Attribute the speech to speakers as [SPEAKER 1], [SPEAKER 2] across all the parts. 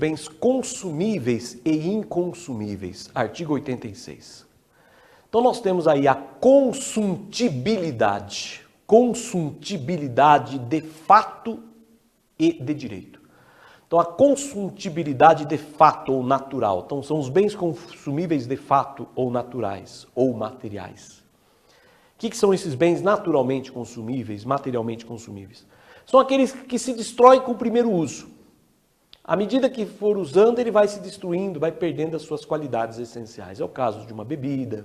[SPEAKER 1] bens consumíveis e inconsumíveis, artigo 86. Então nós temos aí a consumtibilidade, consumtibilidade de fato e de direito. Então a consumtibilidade de fato ou natural, então são os bens consumíveis de fato ou naturais ou materiais. O que são esses bens naturalmente consumíveis, materialmente consumíveis? São aqueles que se destroem com o primeiro uso. À medida que for usando, ele vai se destruindo, vai perdendo as suas qualidades essenciais. É o caso de uma bebida,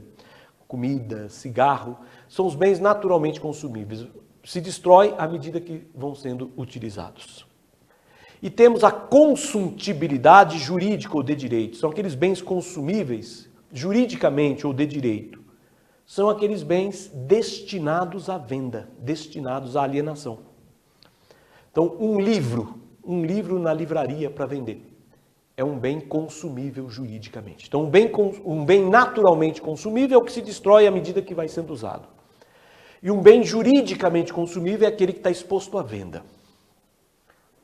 [SPEAKER 1] comida, cigarro, são os bens naturalmente consumíveis. Se destrói à medida que vão sendo utilizados. E temos a consumtibilidade jurídica ou de direito. São aqueles bens consumíveis juridicamente ou de direito. São aqueles bens destinados à venda, destinados à alienação. Então, um livro na livraria para vender é um bem consumível juridicamente. Então, um bem naturalmente consumível é o que se destrói à medida que vai sendo usado. E um bem juridicamente consumível é aquele que está exposto à venda.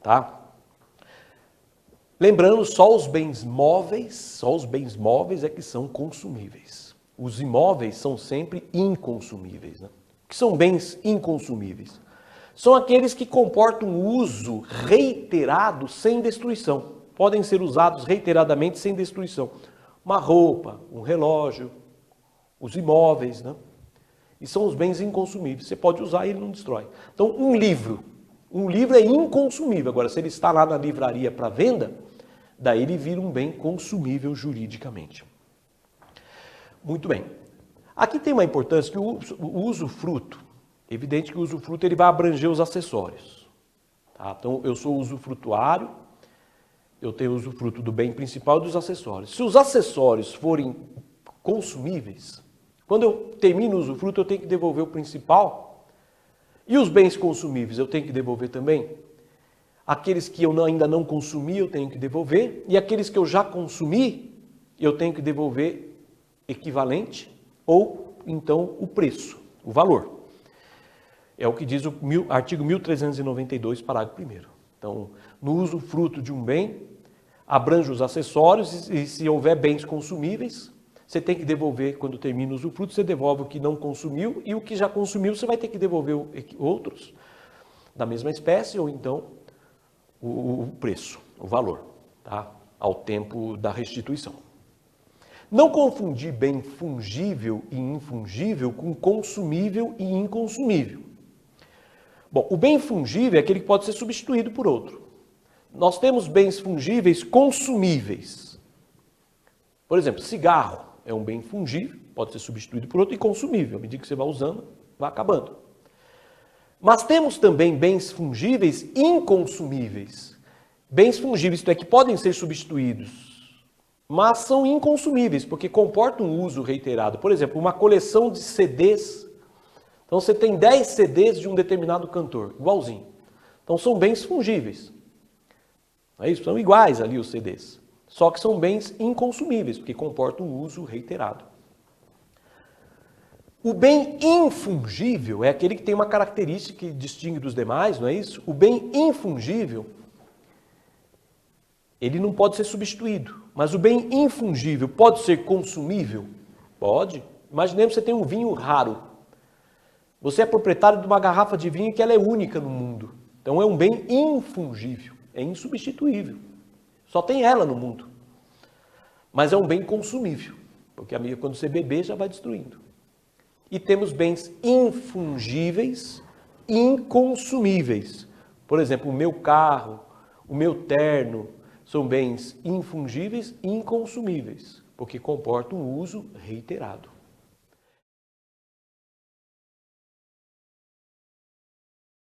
[SPEAKER 1] Tá? Lembrando, só os bens móveis é que são consumíveis. Os imóveis são sempre inconsumíveis. Né? O que são bens inconsumíveis? São aqueles que comportam uso reiterado sem destruição. Podem ser usados reiteradamente sem destruição. Uma roupa, um relógio, os imóveis, né? E são os bens inconsumíveis. Você pode usar e ele não destrói. Então, um livro é inconsumível. Agora, se ele está lá na livraria para venda, daí ele vira um bem consumível juridicamente. Muito bem. Aqui tem uma importância que o usufruto, evidente que o usufruto ele vai abranger os acessórios. Tá? Então, eu sou usufrutuário, eu tenho usufruto do bem principal e dos acessórios. Se os acessórios forem consumíveis, quando eu termino o usufruto, eu tenho que devolver o principal. E os bens consumíveis, eu tenho que devolver também. Aqueles que eu ainda não consumi, eu tenho que devolver. E aqueles que eu já consumi, eu tenho que devolver equivalente ou, então, o preço, o valor. É o que diz o artigo 1392, parágrafo 1º. Então, no usufruto de um bem, abrange os acessórios e se houver bens consumíveis, você tem que devolver, quando termina o usufruto, você devolve o que não consumiu e o que já consumiu, você vai ter que devolver outros da mesma espécie ou então o preço, o valor, tá? Ao tempo da restituição. Não confundir bem fungível e infungível com consumível e inconsumível. Bom, o bem fungível é aquele que pode ser substituído por outro. Nós temos bens fungíveis consumíveis. Por exemplo, cigarro é um bem fungível, pode ser substituído por outro e consumível. À medida que você vai usando, vai acabando. Mas temos também bens fungíveis inconsumíveis. Bens fungíveis, isto é, que podem ser substituídos, mas são inconsumíveis, porque comportam um uso reiterado. Por exemplo, uma coleção de CDs. Então, você tem 10 CDs de um determinado cantor, igualzinho. Então, são bens fungíveis. É isso? São iguais ali os CDs. Só que são bens inconsumíveis, porque comportam um uso reiterado. O bem infungível é aquele que tem uma característica que distingue dos demais, não é isso? O bem infungível, ele não pode ser substituído. Mas o bem infungível pode ser consumível? Pode. Imaginemos que você tem um vinho raro. Você é proprietário de uma garrafa de vinho que ela é única no mundo. Então é um bem infungível, é insubstituível. Só tem ela no mundo. Mas é um bem consumível, porque quando você beber já vai destruindo. E temos bens infungíveis, inconsumíveis. Por exemplo, o meu carro, o meu terno, são bens infungíveis e inconsumíveis, porque comportam um uso reiterado.